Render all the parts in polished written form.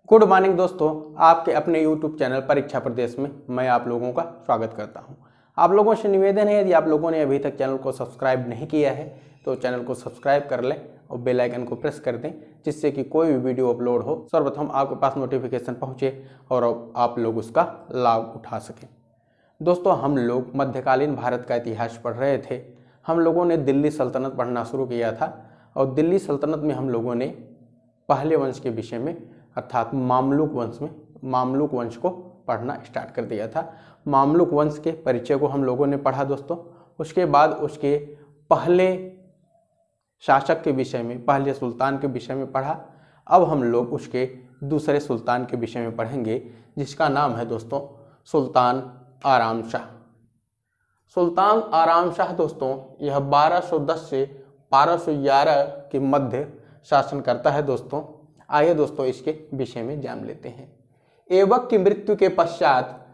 Good morning दोस्तों, आपके अपने YouTube चैनल परीक्षा प्रदेश में मैं आप लोगों का स्वागत करता हूं। आप लोगों से निवेदन है, यदि आप लोगों ने अभी तक चैनल को सब्सक्राइब नहीं किया है तो चैनल को सब्सक्राइब कर लें और बेल आइकन को प्रेस कर दें, जिससे कि कोई भी वीडियो अपलोड हो सर्वप्रथम आपके पास नोटिफिकेशन पहुंचे और आप लोग उसका लाभ उठा सकें। दोस्तों, हम लोग मध्यकालीन भारत का इतिहास पढ़ रहे थे। हम लोगों ने दिल्ली सल्तनत पढ़ना शुरू किया था और दिल्ली सल्तनत में हम लोगों ने पहले वंश के विषय में अर्थात मामलुक वंश को पढ़ना स्टार्ट कर दिया था। मामलुक वंश के परिचय को हम लोगों ने पढ़ा दोस्तों। उसके बाद उसके पहले शासक के विषय में, पहले सुल्तान के विषय में पढ़ा। अब हम लोग उसके दूसरे सुल्तान के विषय में पढ़ेंगे, जिसका नाम है दोस्तों सुल्तान आराम शाह। सुल्तान आराम शाह दोस्तों, यह 1210 से 1211 के मध्य शासन करता है दोस्तों। आइए दोस्तों इसके विषय में जान लेते हैं। ऐबक की मृत्यु के पश्चात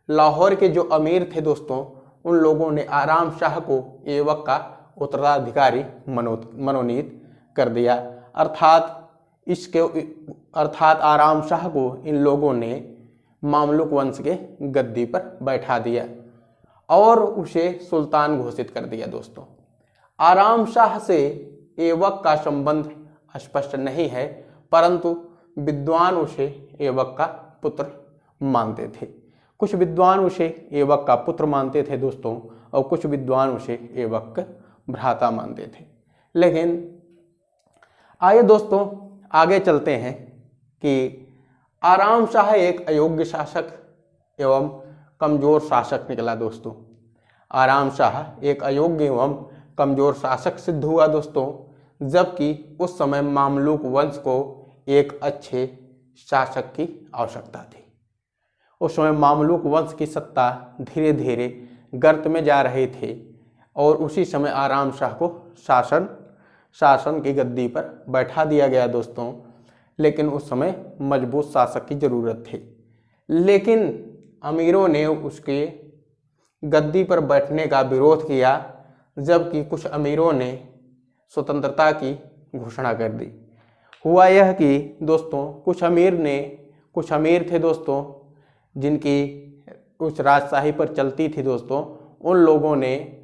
लाहौर के जो अमीर थे दोस्तों, उन लोगों ने आराम शाह को ऐबक का उत्तराधिकारी मनोनीत कर दिया। अर्थात आराम शाह को इन लोगों ने मामलुक वंश के गद्दी पर बैठा दिया और उसे सुल्तान घोषित कर दिया दोस्तों। आराम शाह से ऐबक का संबंध स्पष्ट नहीं है, परंतु विद्वान उसे ऐबक का पुत्र मानते थे। कुछ विद्वान उसे ऐबक का पुत्र मानते थे दोस्तों और कुछ विद्वान उसे ऐबक का भ्राता मानते थे। लेकिन आइए दोस्तों आगे चलते हैं कि आराम शाह एक अयोग्य शासक एवं कमजोर शासक निकला दोस्तों। आराम शाह एक अयोग्य एवं कमजोर शासक सिद्ध हुआ दोस्तों, जबकि उस समय मामलुक वंश को एक अच्छे शासक की आवश्यकता थी। उस समय मामलुक वंश की सत्ता धीरे धीरे गर्त में जा रही थी और उसी समय आराम शाह को शासन की गद्दी पर बैठा दिया गया दोस्तों। लेकिन उस समय मजबूत शासक की ज़रूरत थी। लेकिन अमीरों ने उसके गद्दी पर बैठने का विरोध किया, जबकि कुछ अमीरों ने स्वतंत्रता की घोषणा कर दी। हुआ यह कि दोस्तों कुछ अमीर थे दोस्तों, जिनकी उस राजशाही पर चलती थी दोस्तों। उन लोगों ने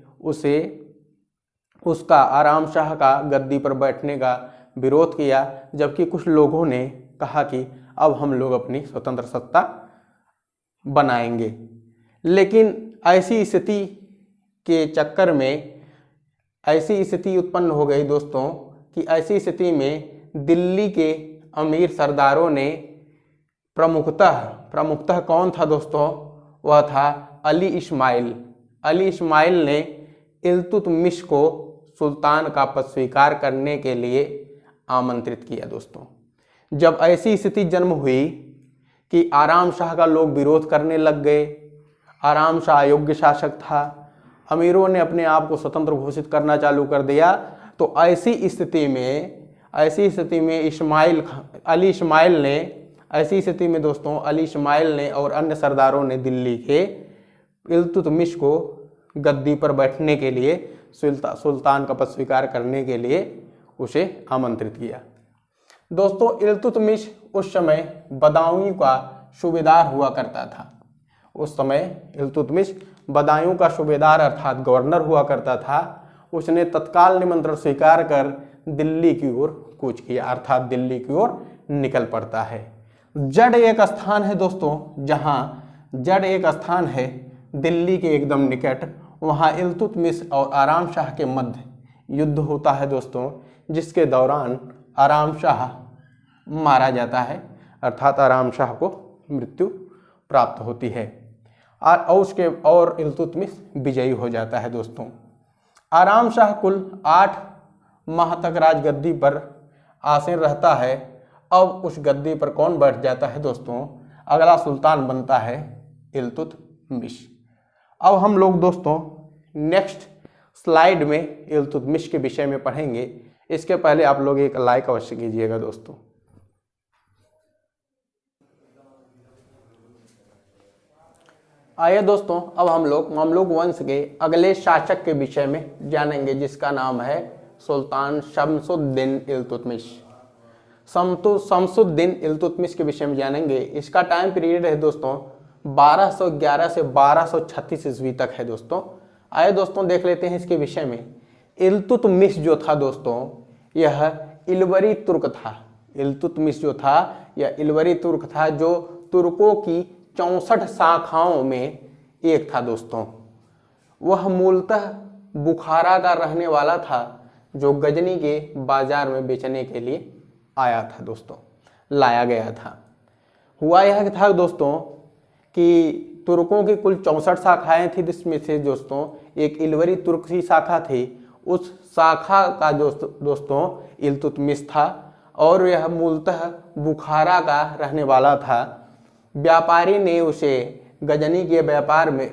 उसका आराम शाह का गद्दी पर बैठने का विरोध किया, जबकि कुछ लोगों ने कहा कि अब हम लोग अपनी स्वतंत्र सत्ता बनाएंगे। लेकिन ऐसी स्थिति उत्पन्न हो गई दोस्तों कि ऐसी स्थिति में दिल्ली के अमीर सरदारों ने प्रमुखतः कौन था दोस्तों? वह था अली इस्माइल ने इल्तुतमिश को सुल्तान का पद स्वीकार करने के लिए आमंत्रित किया दोस्तों। जब ऐसी स्थिति जन्म हुई कि आराम शाह का लोग विरोध करने लग गए, आराम शाह योग्य शासक था, अमीरों ने अपने आप को स्वतंत्र घोषित करना चालू कर दिया, तो ऐसी स्थिति में अली इस्माइल ने और अन्य सरदारों ने दिल्ली के इल्तुतमिश को गद्दी पर बैठने के लिए, सुल्तान का पद स्वीकार करने के लिए उसे आमंत्रित किया दोस्तों। इल्तुतमिश उस समय बदायूं का सूबेदार हुआ करता था। उस समय इल्तुतमिश बदायूं का सूबेदार अर्थात गवर्नर हुआ करता था। उसने तत्काल निमंत्रण स्वीकार कर दिल्ली की ओर कूच किया, अर्थात दिल्ली की ओर निकल पड़ता है। जड़ एक स्थान है दोस्तों, जड़ एक स्थान है दिल्ली के एकदम निकट। वहाँ इल्तुतमिश और आराम शाह के मध्य युद्ध होता है दोस्तों, जिसके दौरान आराम शाह मारा जाता है, अर्थात आराम शाह को मृत्यु प्राप्त होती है और इल्तुतमिश विजयी हो जाता है दोस्तों। आराम शाह कुल 8 माह तक राजगद्दी पर आसीन रहता है। अब उस गद्दी पर कौन बैठ जाता है दोस्तों? अगला सुल्तान बनता है इल्तुतमिश। अब हम लोग दोस्तों नेक्स्ट स्लाइड में इल्तुतमिश के विषय में पढ़ेंगे। इसके पहले आप लोग एक लाइक अवश्य कीजिएगा दोस्तों। आइए दोस्तों, अब हम लोग मामलुक वंश के अगले शासक के विषय में जानेंगे, जिसका नाम है सुल्तान शमसुद्दीन इल्तुतमिश। शमसुद्दीन इल्तुतमिश के विषय में जानेंगे। इसका टाइम पीरियड है दोस्तों 1211 से 1236 ईस्वी तक है दोस्तों। आइए दोस्तों देख लेते हैं इसके विषय में। इल्तुतमिश जो था दोस्तों यह इल्वरी तुर्क था। इल्तुतमिश जो था यह इल्वरी तुर्क था, जो तुर्कों की 64 शाखाओं में एक था दोस्तों। वह मूलतः बुखारा का रहने वाला था, जो गजनी के बाजार में बेचने के लिए आया था दोस्तों, लाया गया था। हुआ यह था दोस्तों कि तुर्कों की कुल 64 शाखाएं थी, जिसमें से दोस्तों एक इल्वरी तुर्क की शाखा थी। उस शाखा का दोस्तों इल्तुतमिश था और यह मूलतः बुखारा का रहने वाला था। व्यापारी ने उसे गजनी के व्यापार में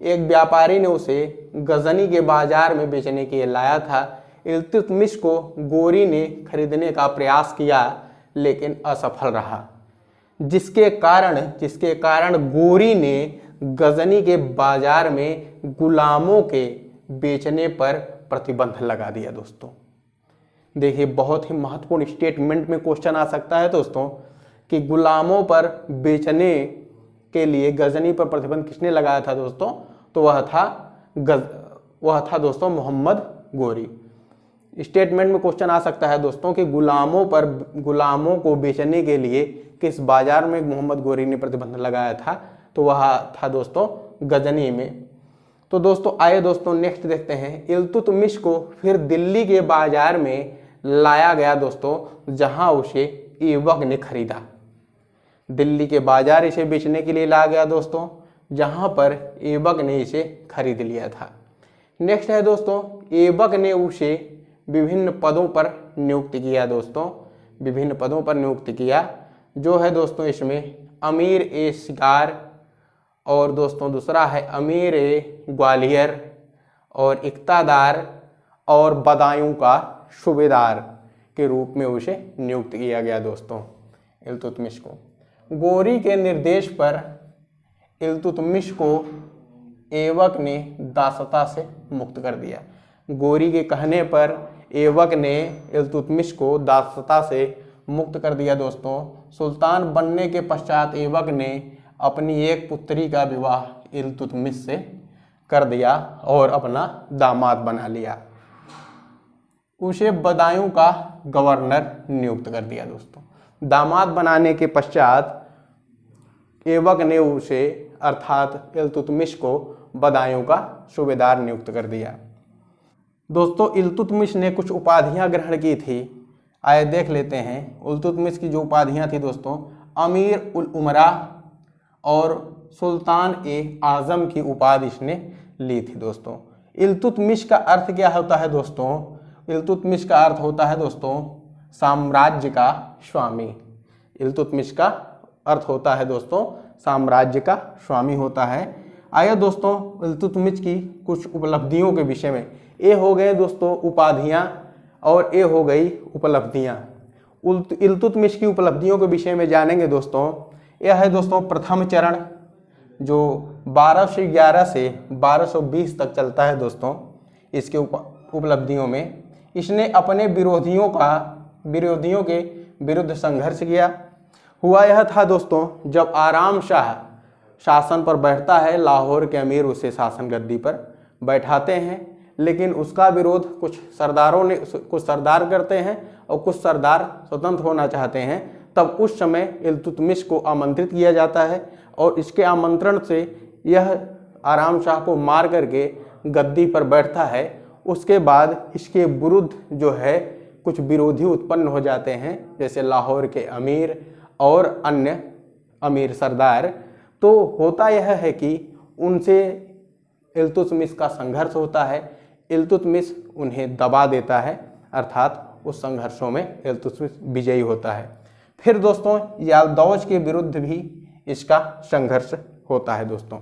एक व्यापारी ने उसे गजनी के बाजार में बेचने के लिए लाया था। इल्तुतमिश को गोरी ने खरीदने का प्रयास किया, लेकिन असफल रहा, जिसके कारण गोरी ने गजनी के बाजार में गुलामों के बेचने पर प्रतिबंध लगा दिया दोस्तों। देखिए, बहुत ही महत्वपूर्ण स्टेटमेंट में क्वेश्चन आ सकता है दोस्तों कि गुलामों पर बेचने के लिए गजनी पर प्रतिबंध किसने लगाया था दोस्तों? तो वह था दोस्तों मोहम्मद गोरी। स्टेटमेंट में क्वेश्चन आ सकता है दोस्तों कि गुलामों को बेचने के लिए किस बाजार में मोहम्मद गोरी ने प्रतिबंध लगाया था? तो वह था दोस्तों गजनी में। तो दोस्तों आइए दोस्तों नेक्स्ट देखते हैं। इल्तुतमिश को फिर दिल्ली के बाजार में लाया गया दोस्तों, जहां उसे ऐबक ने खरीदा। दिल्ली के बाजार इसे बेचने के लिए लाया गया दोस्तों, जहां पर ऐबक ने इसे खरीद लिया था। नेक्स्ट है दोस्तों, ऐबक ने उसे विभिन्न पदों पर नियुक्त किया दोस्तों, विभिन्न पदों पर नियुक्त किया, जो है दोस्तों इसमें अमीर ए शिकार और दोस्तों दूसरा है अमीर ए ग्वालियर और इक्तादार और बदायूं का सूबेदार के रूप में उसे नियुक्त किया गया दोस्तों इल्तुतमिश को। गोरी के निर्देश पर इल्तुतमिश को ऐबक ने दासता से मुक्त कर दिया। गोरी के कहने पर ऐबक ने इल्तुतमिश को दासता से मुक्त कर दिया दोस्तों। सुल्तान बनने के पश्चात ऐबक ने अपनी एक पुत्री का विवाह इल्तुतमिश से कर दिया और अपना दामाद बना लिया। उसे बदायूं का गवर्नर नियुक्त कर दिया दोस्तों। दामाद बनाने के पश्चात ऐबक ने उसे अर्थात इल्तुतमिश को बदायूं का सूबेदार नियुक्त कर दिया। दोस्तों इल्तुतमिश ने कुछ उपाधियां ग्रहण की थी, आइए देख लेते हैं। इल्तुतमिश की जो उपाधियां थी दोस्तों, अमीर उल उमरा और सुल्तान ए आजम की उपाधि इसने ली थी दोस्तों। इल्तुतमिश का अर्थ क्या होता है दोस्तों? इल्तुतमिश का अर्थ होता है दोस्तों साम्राज्य का स्वामी। इल्तुतमिश का अर्थ होता है दोस्तों साम्राज्य का स्वामी होता है। आइए दोस्तों इल्तुतमिश की कुछ उपलब्धियों के विषय में। ये हो गए दोस्तों उपाधियां और ये हो गई उपलब्धियां। इल्तुतमिश की उपलब्धियों के विषय में जानेंगे दोस्तों। यह है दोस्तों प्रथम चरण, जो 1211 से 1220 तक चलता है दोस्तों। इसके उपलब्धियों में इसने अपने विरोधियों के विरुद्ध संघर्ष किया। हुआ यह था दोस्तों, जब आराम शाह शासन पर बैठता है, लाहौर के अमीर उसे शासन गद्दी पर बैठाते हैं, लेकिन उसका विरोध कुछ सरदार करते हैं और कुछ सरदार स्वतंत्र होना चाहते हैं। तब उस समय इल्तुतमिश को आमंत्रित किया जाता है और इसके आमंत्रण से यह आराम शाह को मार करके गद्दी पर बैठता है। उसके बाद इसके विरुद्ध जो है कुछ विरोधी उत्पन्न हो जाते हैं, जैसे लाहौर के अमीर और अन्य अमीर सरदार। तो होता यह है कि उनसे इल्तुतमिश का संघर्ष होता है, इल्तुतमिश उन्हें दबा देता है, अर्थात उस संघर्षों में इल्तुतमिश विजयी होता है। फिर दोस्तों याल्दौज के विरुद्ध भी इसका संघर्ष होता है दोस्तों।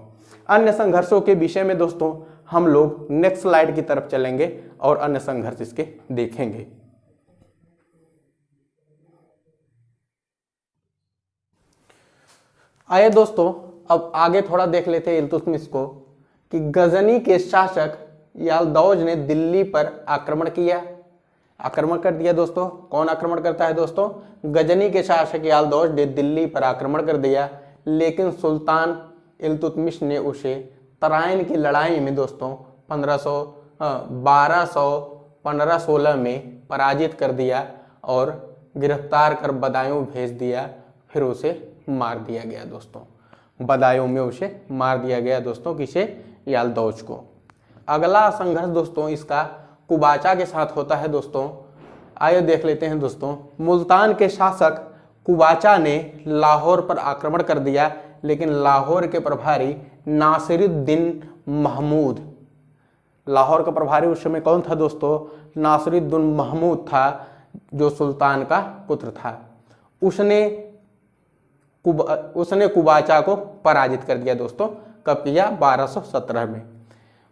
अन्य संघर्षों के विषय में दोस्तों हम लोग नेक्स्ट स्लाइड की तरफ चलेंगे और अन्य संघर्ष इसके देखेंगे। आइए दोस्तों अब आगे थोड़ा देख लेते हैं इल्तुतमिश को कि गजनी के शासक याल्दौज ने दिल्ली पर आक्रमण किया। आक्रमण कर दिया दोस्तों। कौन आक्रमण करता है दोस्तों? गजनी के शासक यालदौज ने दिल्ली पर आक्रमण कर दिया, लेकिन सुल्तान इल्तुतमिश ने उसे तराइन की लड़ाई में दोस्तों 1216 में पराजित कर दिया और गिरफ्तार कर बदायूं भेज दिया। फिर उसे मार दिया गया दोस्तों, बदायूं में उसे मार दिया गया दोस्तों। किसे? यालदौज को। अगला संघर्ष दोस्तों इसका कुबाचा के साथ होता है दोस्तों। आइए देख लेते हैं दोस्तों। मुल्तान के शासक कुबाचा ने लाहौर पर आक्रमण कर दिया, लेकिन लाहौर के प्रभारी नासिरुद्दीन महमूद, लाहौर का प्रभारी उस समय कौन था दोस्तों? नासिरुद्दीन महमूद था, जो सुल्तान का पुत्र था। उसने कुबाचा को पराजित कर दिया दोस्तों। कब किया? 1217 में।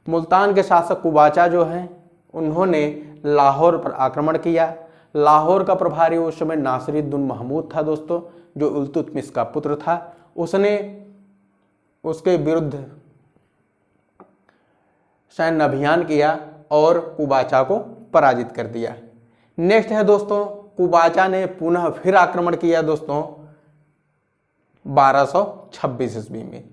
मुल्तान के शासक कुबाचा जो हैं उन्होंने लाहौर पर आक्रमण किया। लाहौर का प्रभारी उस समय नासिरुद्दीन महमूद था दोस्तों, जो इल्तुतमिश का पुत्र था। उसने उसके विरुद्ध सैन्य अभियान किया और कुबाचा को पराजित कर दिया। नेक्स्ट है दोस्तों, कुबाचा ने पुनः फिर आक्रमण किया दोस्तों 1226 ईस्वी में।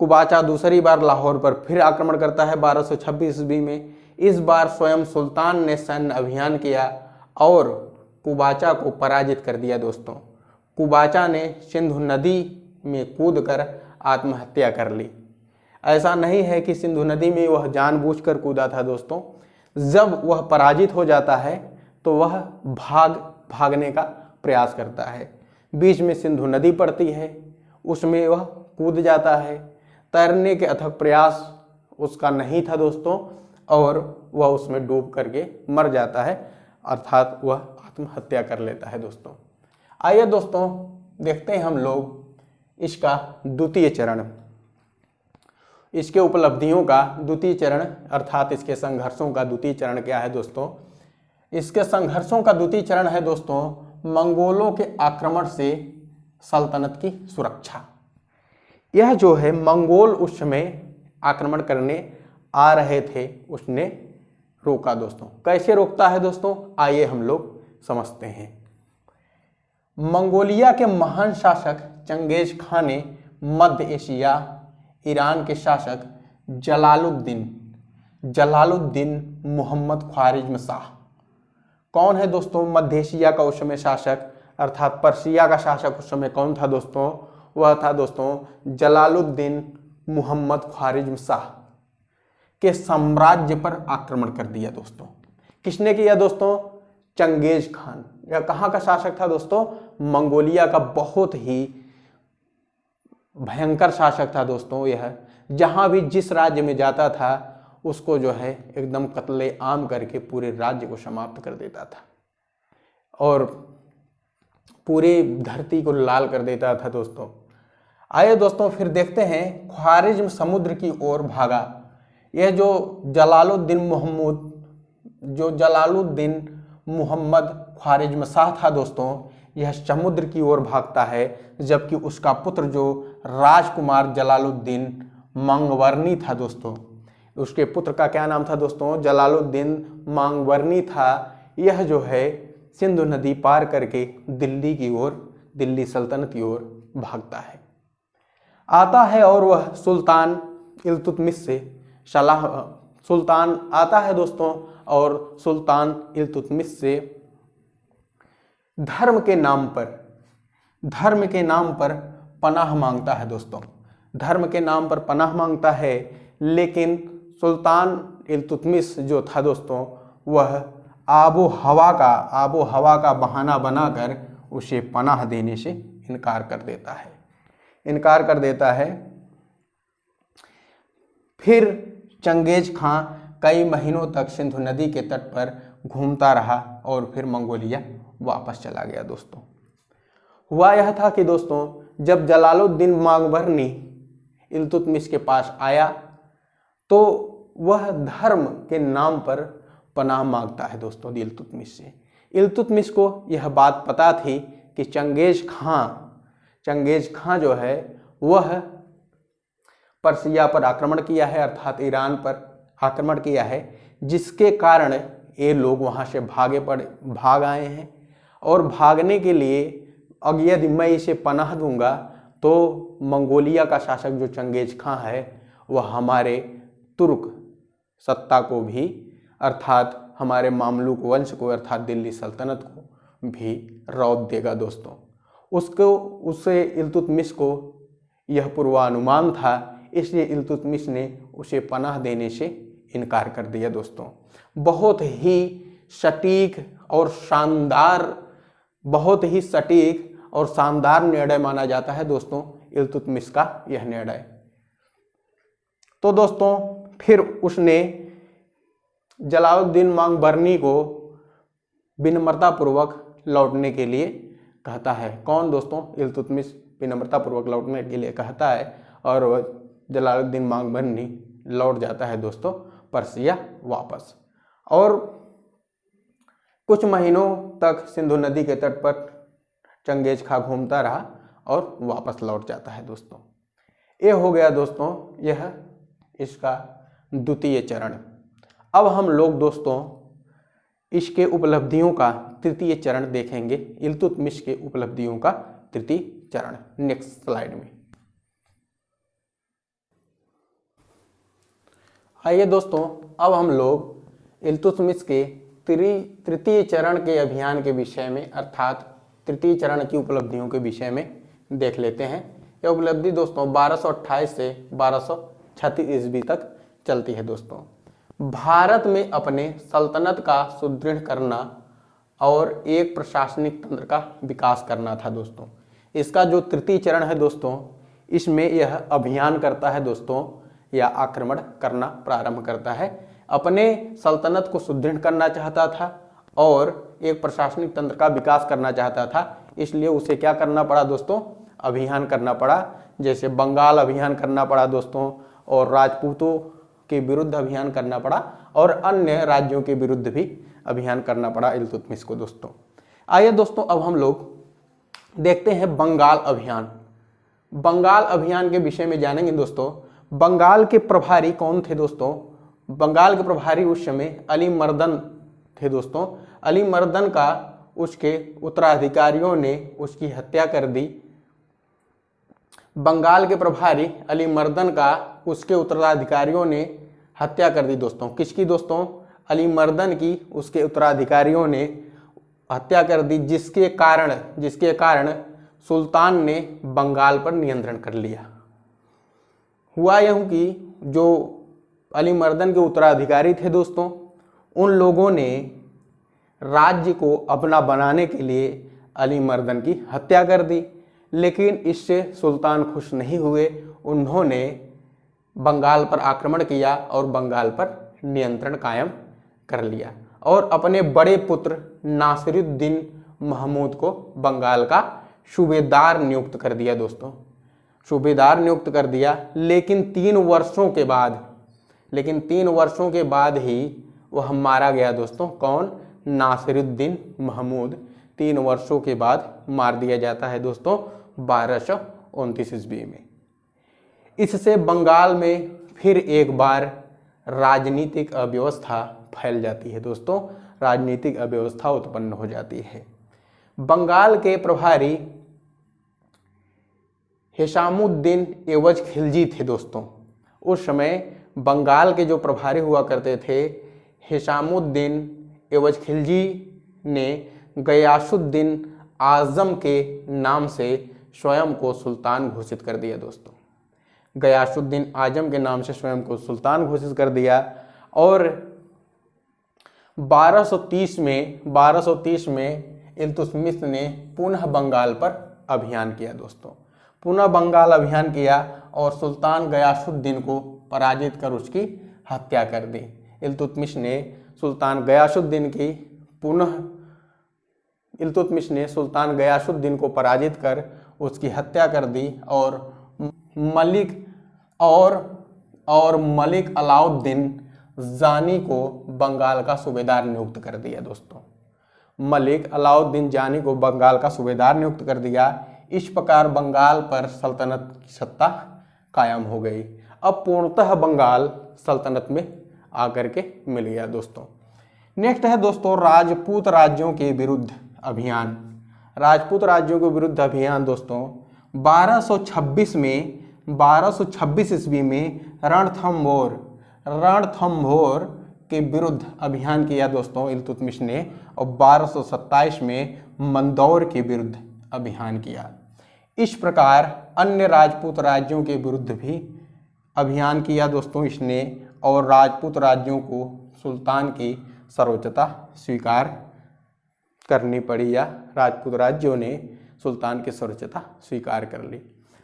कुबाचा दूसरी बार लाहौर पर फिर आक्रमण करता है 1226 ईस्वी में। इस बार स्वयं सुल्तान ने सैन्य अभियान किया और कुबाचा को पराजित कर दिया दोस्तों। कुबाचा ने सिंधु नदी में कूदकर आत्महत्या कर ली। ऐसा नहीं है कि सिंधु नदी में वह जानबूझकर कूदा था दोस्तों। जब वह पराजित हो जाता है तो वह भागने का प्रयास करता है। बीच में सिंधु नदी पड़ती है, उसमें वह कूद जाता है। तैरने के अथक प्रयास उसका नहीं था दोस्तों और वह उसमें डूब करके मर जाता है, अर्थात वह आत्महत्या कर लेता है दोस्तों। आइए दोस्तों देखते हैं हम लोग इसका द्वितीय चरण, इसके उपलब्धियों का द्वितीय चरण, अर्थात इसके संघर्षों का द्वितीय चरण क्या है दोस्तों? इसके संघर्षों का द्वितीय चरण है दोस्तों मंगोलों के आक्रमण से सल्तनत की सुरक्षा। यह जो है मंगोल उस समय आक्रमण करने आ रहे थे, उसने रोका दोस्तों। कैसे रोकता है दोस्तों? आइए हम लोग समझते हैं। मंगोलिया के महान शासक चंगेज खान ने मध्य एशिया ईरान के शासक जलालुद्दीन मोहम्मद ख्वारिज्म शाह, कौन है दोस्तों मध्य एशिया का उस समय शासक, अर्थात पर्शिया का शासक उस समय कौन था दोस्तों? वह था दोस्तों जलालुद्दीन मोहम्मद ख्वारिज्म शाह के साम्राज्य पर आक्रमण कर दिया दोस्तों। किसने किया दोस्तों? Genghis Khan. यह कहाँ का शासक था दोस्तों? मंगोलिया का बहुत ही भयंकर शासक था दोस्तों। यह जहां भी जिस राज्य में जाता था उसको जो है एकदम कत्ले आम करके पूरे राज्य को समाप्त कर देता था और पूरी धरती को लाल कर देता था दोस्तों। आइए दोस्तों फिर देखते हैं ख्वारिज्म समुद्र की ओर भागा। यह जो जलालुद्दीन मोहम्मद ख्वारिज्म शाह था दोस्तों, यह समुद्र की ओर भागता है, जबकि उसका पुत्र जो राजकुमार जलालुद्दीन मांगवर्नी था दोस्तों, उसके पुत्र का क्या नाम था दोस्तों? जलालुद्दीन मांगवर्नी था। यह जो है सिंधु नदी पार करके दिल्ली की ओर, दिल्ली सल्तनत की ओर भागता है, आता है और वह सुल्तान इल्तुतमिश से सुल्तान आता है दोस्तों और सुल्तान इल्तुतमिश से धर्म के नाम पर पनाह मांगता है दोस्तों। धर्म के नाम पर पनाह मांगता है, लेकिन सुल्तान इल्तुतमिश जो था दोस्तों वह आबो हवा का बहाना बनाकर उसे पनाह देने से इनकार कर देता है। फिर चंगेज खां कई महीनों तक सिंधु नदी के तट पर घूमता रहा और फिर मंगोलिया वापस चला गया दोस्तों। हुआ यह था कि दोस्तों जब जलालुद्दीन मांगवर्नी इल्तुतमिश के पास आया तो वह धर्म के नाम पर पनाह मांगता है दोस्तों इल्तुतमिश से। इल्तुतमिश को यह बात पता थी कि चंगेज खां जो है वह पर्शिया पर आक्रमण किया है, अर्थात ईरान पर आक्रमण किया है, जिसके कारण ये लोग वहाँ से भाग आए हैं और भागने के लिए अब यदि मैं इसे पनाह दूंगा तो मंगोलिया का शासक जो चंगेज खां है वह हमारे तुर्क सत्ता को भी अर्थात हमारे मामलुक वंश को अर्थात दिल्ली सल्तनत को भी रौंद देगा दोस्तों। उससे इल्तुतमिश को यह पूर्वानुमान था, इसलिए इल्तुतमिश ने उसे पनाह देने से इनकार कर दिया दोस्तों। बहुत ही सटीक और शानदार निर्णय माना जाता है दोस्तों इल्तुतमिश का यह निर्णय। तो दोस्तों फिर उसने जलालुद्दीन मांगबरनी को विनम्रतापूर्वक लौटने के लिए कहता है। कौन दोस्तों? इल्तुतमिश विनम्रतापूर्वक लौटने के लिए कहता है और जलालुद्दीन मांगबरनी लौट जाता है दोस्तों पर्सिया वापस। और कुछ महीनों तक सिंधु नदी के तट पर चंगेज खां घूमता रहा और वापस लौट जाता है दोस्तों। ये हो गया दोस्तों यह इसका द्वितीय चरण। अब हम लोग दोस्तों इसके उपलब्धियों का तृतीय चरण देखेंगे, इल्तुतमिश के उपलब्धियों का तृतीय चरण नेक्स्ट स्लाइड में। आइए दोस्तों अब हम लोग इल्तुतमिश के तृतीय चरण के अभियान के विषय में अर्थात तृतीय चरण की उपलब्धियों के विषय में देख लेते हैं। यह उपलब्धि दोस्तों 1228 से 1236 ईस्वी तक चलती है दोस्तों। भारत में अपने सल्तनत का सुदृढ़ करना और एक प्रशासनिक तंत्र का विकास करना था दोस्तों। इसका जो तृतीय चरण है दोस्तों, इसमें यह अभियान करता है दोस्तों या आक्रमण करना प्रारंभ करता है। अपने सल्तनत को सुदृढ़ करना चाहता था और एक प्रशासनिक तंत्र का विकास करना चाहता था, इसलिए उसे क्या करना पड़ा दोस्तों? अभियान करना पड़ा। जैसे बंगाल अभियान करना पड़ा दोस्तों और राजपूतों के विरुद्ध अभियान करना पड़ा और अन्य राज्यों के विरुद्ध भी अभियान करना पड़ा इल्तुतमिश को दोस्तों। आइए दोस्तों अब हम लोग देखते हैं बंगाल अभियान। बंगाल अभियान के विषय में जानेंगे दोस्तों। बंगाल के प्रभारी कौन थे दोस्तों? बंगाल के प्रभारी उस समय अली मर्दन थे दोस्तों। अली मर्दन का उसके उत्तराधिकारियों ने उसकी हत्या कर दी। बंगाल के प्रभारी अली मर्दन का उसके उत्तराधिकारियों ने हत्या कर दी दोस्तों। किसकी दोस्तों? अली मर्दन की उसके उत्तराधिकारियों ने हत्या कर दी, जिसके कारण सुल्तान ने बंगाल पर नियंत्रण कर लिया। हुआ यूं कि जो अली मर्दन के उत्तराधिकारी थे दोस्तों, उन लोगों ने राज्य को अपना बनाने के लिए अली मर्दन की हत्या कर दी, लेकिन इससे सुल्तान खुश नहीं हुए। उन्होंने बंगाल पर आक्रमण किया और बंगाल पर नियंत्रण कायम कर लिया और अपने बड़े पुत्र नासिरुद्दीन महमूद को बंगाल का सूबेदार नियुक्त कर दिया दोस्तों। सूबेदार नियुक्त कर दिया, लेकिन 3 वर्षों के बाद ही वह मारा गया दोस्तों। कौन? नासिरुद्दीन महमूद 3 वर्षों के बाद मार दिया जाता है दोस्तों 1229 ईस्वी में। इससे बंगाल में फिर एक बार राजनीतिक अव्यवस्था फैल जाती है दोस्तों। राजनीतिक अव्यवस्था उत्पन्न हो जाती है। बंगाल के प्रभारी हिशामुद्दीन एवज खिलजी थे दोस्तों। उस समय बंगाल के जो प्रभारी हुआ करते थे हिशामुद्दीन एवज खिलजी ने गयासुद्दीन आजम के नाम से स्वयं को सुल्तान घोषित कर दिया दोस्तों। गयासुद्दीन आजम के नाम से स्वयं को सुल्तान घोषित कर दिया और 1230 में इल्तुतमिश ने पुनः बंगाल पर अभियान किया दोस्तों। पुनः बंगाल अभियान किया और सुल्तान गयासुद्दीन को पराजित कर उसकी हत्या कर दी। इल्तुतमिश ने सुल्तान गयासुद्दीन को पराजित कर उसकी हत्या कर दी और मलिक अलाउद्दीन जानी को बंगाल का सूबेदार नियुक्त कर दिया दोस्तों। मलिक अलाउद्दीन जानी को बंगाल का सूबेदार नियुक्त कर दिया। इस प्रकार बंगाल पर सल्तनत की सत्ता कायम हो गई। अब पूर्णतः बंगाल सल्तनत में आकर के मिल गया दोस्तों। नेक्स्ट है दोस्तों राजपूत राज्यों के विरुद्ध अभियान। राजपूत राज्यों के विरुद्ध अभियान दोस्तों 1226 ईस्वी में रणथंभोर के विरुद्ध अभियान किया दोस्तों इल्तुतमिश ने, और 1227 में मंदौर के विरुद्ध अभियान किया। इस प्रकार अन्य राजपूत राज्यों के विरुद्ध भी अभियान किया दोस्तों इसने, और राजपूत राज्यों को सुल्तान की सर्वोच्चता स्वीकार करनी पड़ी, या राजपूत राज्यों ने सुल्तान की सर्वोच्चता स्वीकार कर ली।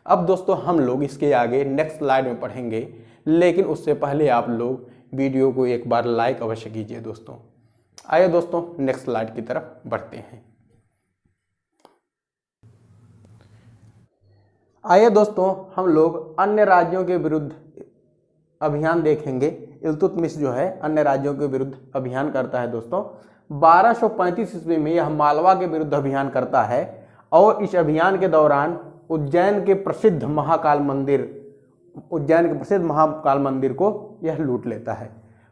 अब दोस्तों हम लोग इसके आगे नेक्स्ट स्लाइड में पढ़ेंगे, लेकिन उससे पहले आप लोग वीडियो को एक बार लाइक अवश्य कीजिए दोस्तों। आइए दोस्तों नेक्स्ट स्लाइड की तरफ बढ़ते हैं। आइए दोस्तों हम लोग अन्य राज्यों के विरुद्ध अभियान देखेंगे। इल्तुतमिश जो है अन्य राज्यों के विरुद्ध अभियान करता है दोस्तों। 1235 ईस्वी में यह मालवा के विरुद्ध अभियान करता है, और इस अभियान के दौरान उज्जैन के प्रसिद्ध महाकाल मंदिर को यह लूट लेता है।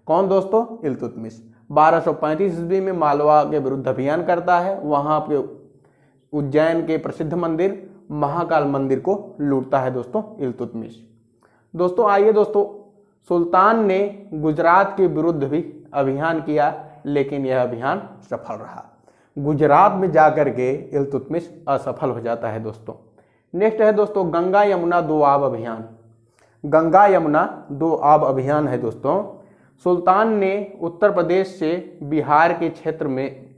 कौन दोस्तों? इल्तुतमिश। 1235 ईस्वी में मालवा के विरुद्ध अभियान करता है, वहां पे उज्जैन के प्रसिद्ध मंदिर महाकाल मंदिर को लूटता है दोस्तों इल्तुतमिश। दोस्तों आइए दोस्तों, सुल्तान ने गुजरात के विरुद्ध भी अभियान किया, लेकिन यह अभियान सफल रहा। गुजरात में जाकर के इल्तुतमिश असफल हो जाता है दोस्तों। नेक्स्ट है दोस्तों गंगा यमुना दोआब अभियान। गंगा यमुना दोआब अभियान है दोस्तों। सुल्तान ने उत्तर प्रदेश से बिहार के क्षेत्र में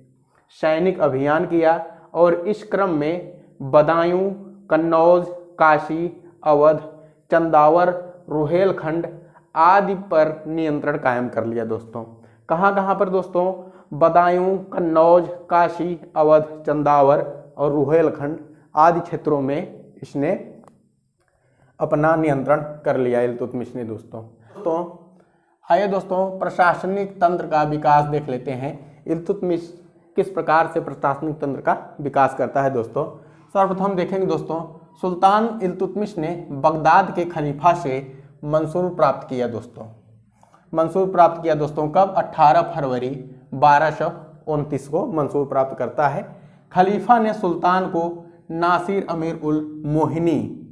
सैनिक अभियान किया, और इस क्रम में बदायूं, कन्नौज, काशी, अवध, चंदावर, रुहेलखंड आदि पर नियंत्रण कायम कर लिया दोस्तों। कहाँ पर दोस्तों? बदायूं, कन्नौज, काशी, अवध, चंदावर और रुहेलखंड आदि क्षेत्रों में इसने अपना नियंत्रण कर लिया इल्तुतमिश ने दोस्तों। आइए दोस्तों प्रशासनिक तंत्र का विकास देख लेते हैं। इल्तुतमिश किस प्रकार से प्रशासनिक तंत्र का विकास करता है दोस्तों। सर्वप्रथम देखेंगे दोस्तों, सुल्तान इल्तुतमिश ने बगदाद के खलीफा से मंसूर प्राप्त किया दोस्तों। मंसूर प्राप्त किया दोस्तों कब? 18 फरवरी 1229 को मंसूर प्राप्त करता है। खलीफा ने सुल्तान को नासिर अमीर उल मोहिनी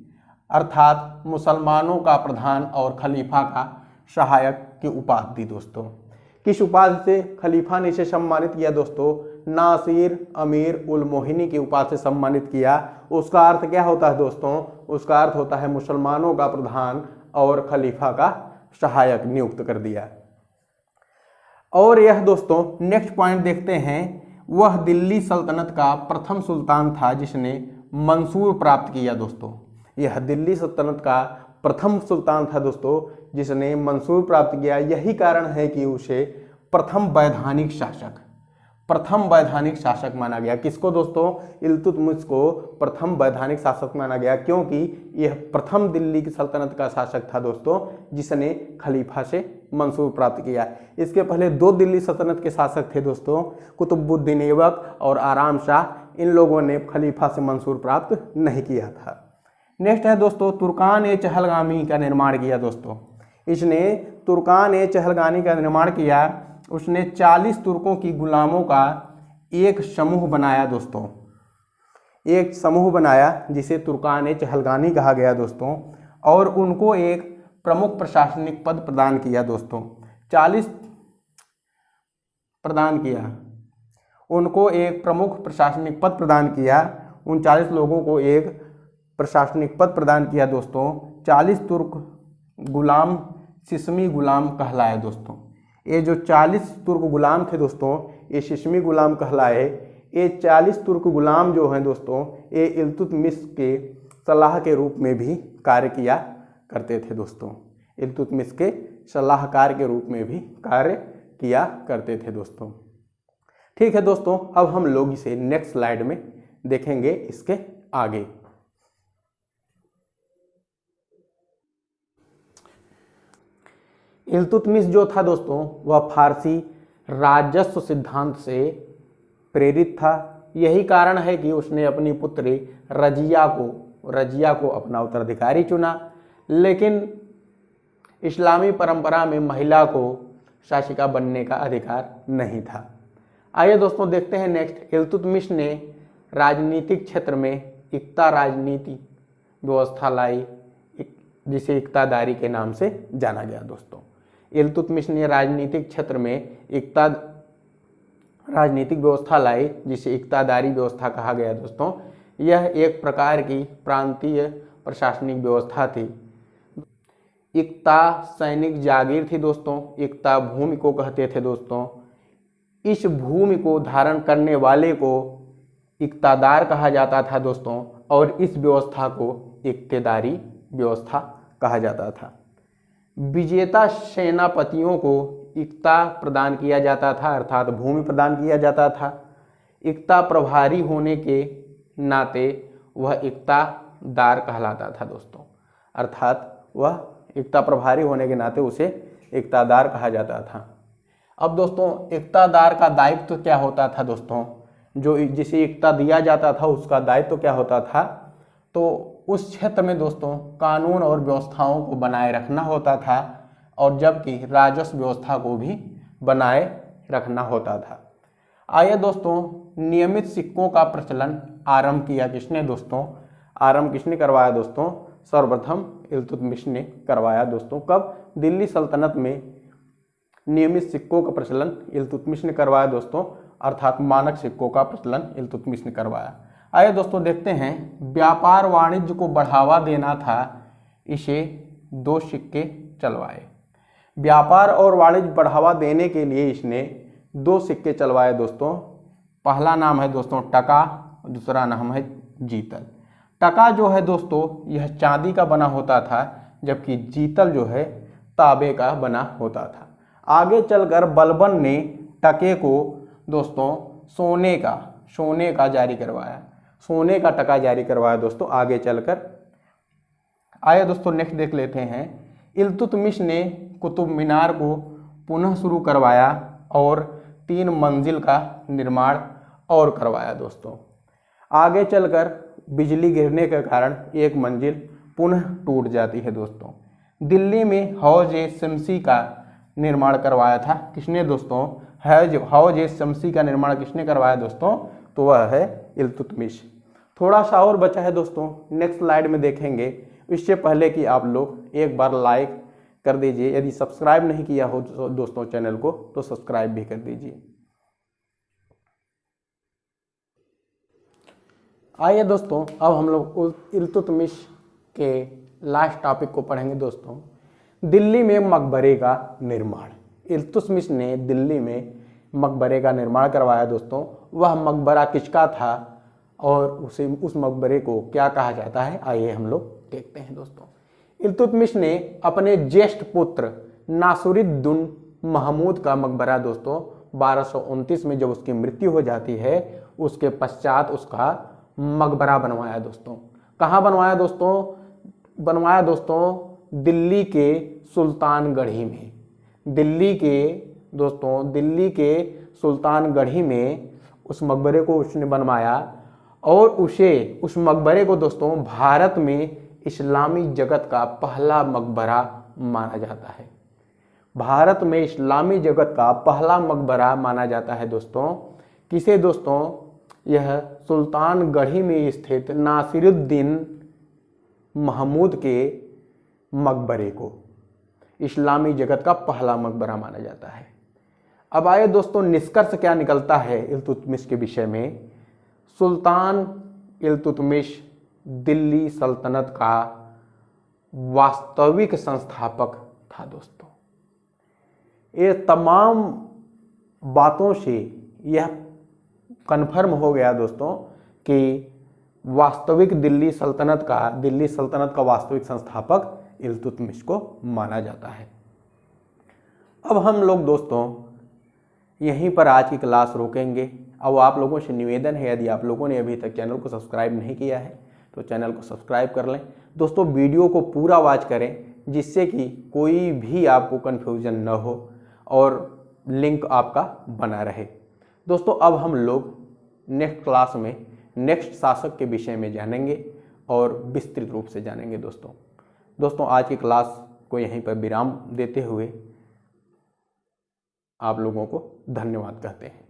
अर्थात मुसलमानों का प्रधान और खलीफा का सहायक की उपाधि दी दोस्तों। किस उपाधि से खलीफा ने इसे सम्मानित किया दोस्तों? नासिर अमीर उल मोहिनी की उपाधि से सम्मानित किया। उसका अर्थ क्या होता है दोस्तों? उसका अर्थ होता है मुसलमानों का प्रधान और खलीफा का सहायक नियुक्त कर दिया। और यह दोस्तों नेक्स्ट पॉइंट देखते हैं, वह दिल्ली सल्तनत का प्रथम सुल्तान था जिसने मंसूर प्राप्त किया दोस्तों। यह दिल्ली सल्तनत का प्रथम सुल्तान था दोस्तों जिसने मंसूर प्राप्त किया। यही कारण है कि उसे प्रथम वैधानिक शासक माना गया। किसको दोस्तों? इल्तुतमिश को प्रथम वैधानिक शासक माना गया, क्योंकि यह प्रथम दिल्ली की सल्तनत का शासक था दोस्तों जिसने खलीफा से मंसूर प्राप्त किया। इसके पहले 2 दिल्ली सल्तनत के शासक थे दोस्तों, कुतुबुद्दीन ऐबक और आराम शाह। इन लोगों ने खलीफा से मंसूर प्राप्त नहीं किया था। नेक्स्ट है दोस्तों तुर्कान-ए-चहलगामी का निर्माण किया दोस्तों। इसने तुर्कान-ए-चहलगामी का निर्माण किया। उसने 40 तुर्कों की गुलामों का एक समूह बनाया दोस्तों। एक समूह बनाया जिसे तुर्कान-ए-चहलगामी कहा गया दोस्तों, और उनको एक प्रमुख प्रशासनिक पद प्रदान किया दोस्तों। 40 प्रदान किया, उनको एक प्रमुख प्रशासनिक पद प्रदान किया। उन 40 लोगों को एक प्रशासनिक पद प्रदान किया दोस्तों। 40 तुर्क गुलाम सिस्मी गुलाम कहलाए दोस्तों। ये जो 40 तुर्क गुलाम थे दोस्तों, ये सिस्मी गुलाम कहलाए। ये 40 तुर्क गुलाम जो हैं दोस्तों, ये इल्तुतमिश के सलाह के रूप में भी कार्य किया करते थे दोस्तों। इल्तुतमिश के सलाहकार के रूप में भी कार्य किया करते थे दोस्तों। ठीक है दोस्तों, अब हम लोग इसे नेक्स्ट स्लाइड में देखेंगे इसके आगे। इल्तुतमिश जो था दोस्तों वह फारसी राजस्व सिद्धांत से प्रेरित था। यही कारण है कि उसने अपनी पुत्री रजिया को अपना उत्तराधिकारी चुना। लेकिन इस्लामी परंपरा में महिला को शासिका बनने का अधिकार नहीं था। आइए दोस्तों देखते हैं नेक्स्ट, इल्तुतमिश ने राजनीतिक क्षेत्र में इक्ता राजनीति व्यवस्था लाई, जिसे इक्तादारी के नाम से जाना गया। दोस्तों इल्तुतमिश ने राजनीतिक क्षेत्र में इक्ता राजनीतिक व्यवस्था लाई, जिसे इक्तादारी व्यवस्था कहा गया। दोस्तों यह एक प्रकार की प्रांतीय प्रशासनिक व्यवस्था थी। इक्ता सैनिक जागीर थी। दोस्तों इक्ता भूमि को कहते थे। दोस्तों इस भूमि को धारण करने वाले को इक्तादार कहा जाता था। दोस्तों और इस व्यवस्था को इक्तेदारी व्यवस्था कहा जाता था। विजेता सेनापतियों को इक्ता प्रदान किया जाता था, अर्थात भूमि प्रदान किया जाता था। इक्ता प्रभारी होने के नाते वह इक्तादार कहलाता था। दोस्तों अर्थात वह इक्ता प्रभारी होने के नाते उसे इक्तादार कहा जाता था। अब दोस्तों इक्तादार का दायित्व तो क्या होता था। दोस्तों जो जिसे इक्ता दिया जाता था उसका दायित्व तो क्या होता था, तो उस क्षेत्र में दोस्तों कानून और व्यवस्थाओं को बनाए रखना होता था, और जबकि राजस्व व्यवस्था को भी बनाए रखना होता था। आइए दोस्तों नियमित सिक्कों का प्रचलन आरंभ किया किसने। दोस्तों आरंभ किसने करवाया। दोस्तों सर्वप्रथम इल्तुतमिश ने करवाया। दोस्तों कब, दिल्ली सल्तनत में नियमित सिक्कों का प्रचलन इल्तुतमिश ने करवाया। दोस्तों अर्थात मानक सिक्कों का प्रचलन इल्तुतमिश ने करवाया। आइए दोस्तों देखते हैं, व्यापार वाणिज्य को बढ़ावा देना था, इसे 2 सिक्के चलवाए। व्यापार और वाणिज्य बढ़ावा देने के लिए इसने 2 सिक्के चलवाए। दोस्तों पहला नाम है दोस्तों टका, दूसरा नाम है जीतल। टका जो है दोस्तों यह चांदी का बना होता था, जबकि जीतल जो है तांबे का बना होता था। आगे चलकर बलबन ने टके को दोस्तों सोने का जारी करवाया, सोने का टका जारी करवाया। दोस्तों आगे चलकर आइए दोस्तों नेक्स्ट देख लेते हैं, इल्तुतमिश ने कुतुब मीनार को पुनः शुरू करवाया और 3 मंजिल का निर्माण और करवाया। दोस्तों आगे चलकर बिजली गिरने के कारण 1 मंजिल पुनः टूट जाती है। दोस्तों दिल्ली में हौज-ए-शम्सी का निर्माण करवाया था किसने। दोस्तों हौज-ए-शम्सी का निर्माण किसने करवाया। दोस्तों तो वह है इल्तुतमिश। थोड़ा सा और बचा है दोस्तों, नेक्स्ट स्लाइड में देखेंगे। इससे पहले कि आप लोग एक बार लाइक कर दीजिए, यदि सब्सक्राइब नहीं किया हो दोस्तों चैनल को तो सब्सक्राइब भी कर दीजिए। आइए दोस्तों अब हम लोग इल्तुतमिश के लास्ट टॉपिक को पढ़ेंगे। दोस्तों दिल्ली में मकबरे का निर्माण, इल्तुतमिश ने दिल्ली में मकबरे का निर्माण करवाया। दोस्तों वह मकबरा किसका था और उस मकबरे को क्या कहा जाता है, आइए हम लोग देखते हैं। दोस्तों इल्तुतमिश ने अपने ज्येष्ठ पुत्र नासिरुद्दीन महमूद का मकबरा दोस्तों 1229 में जब उसकी मृत्यु हो जाती है उसके पश्चात उसका मकबरा बनवाया। दोस्तों कहाँ बनवाया। बनवाया दोस्तों दिल्ली के सुल्तानगढ़ी में। दिल्ली के सुल्तानगढ़ी में उस मकबरे को उसने बनवाया, और उस मकबरे को दोस्तों भारत में इस्लामी जगत का पहला मकबरा माना जाता है। भारत में इस्लामी जगत का पहला मकबरा माना जाता है। दोस्तों किसे। दोस्तों यह सुल्तानगढ़ी में स्थित नासिरुद्दीन महमूद के मकबरे को इस्लामी जगत का पहला मकबरा माना जाता है। अब आइए दोस्तों निष्कर्ष क्या निकलता है इल्तुतमिश के विषय में। सुल्तान इल्तुतमिश दिल्ली सल्तनत का वास्तविक संस्थापक था। दोस्तों ये तमाम बातों से यह कन्फर्म हो गया दोस्तों कि वास्तविक दिल्ली सल्तनत का वास्तविक संस्थापक इल्तुतमिश को माना जाता है। अब हम लोग दोस्तों यहीं पर आज की क्लास रोकेंगे। अब आप लोगों से निवेदन है, यदि आप लोगों ने अभी तक चैनल को सब्सक्राइब नहीं किया है तो चैनल को सब्सक्राइब कर लें। दोस्तों वीडियो को पूरा वॉच करें, जिससे कि कोई भी आपको कन्फ्यूजन न हो और लिंक आपका बना रहे। दोस्तों अब हम लोग नेक्स्ट क्लास में नेक्स्ट शासक के विषय में जानेंगे और विस्तृत रूप से जानेंगे। दोस्तों आज की क्लास को यहीं पर विराम देते हुए आप लोगों को धन्यवाद कहते हैं।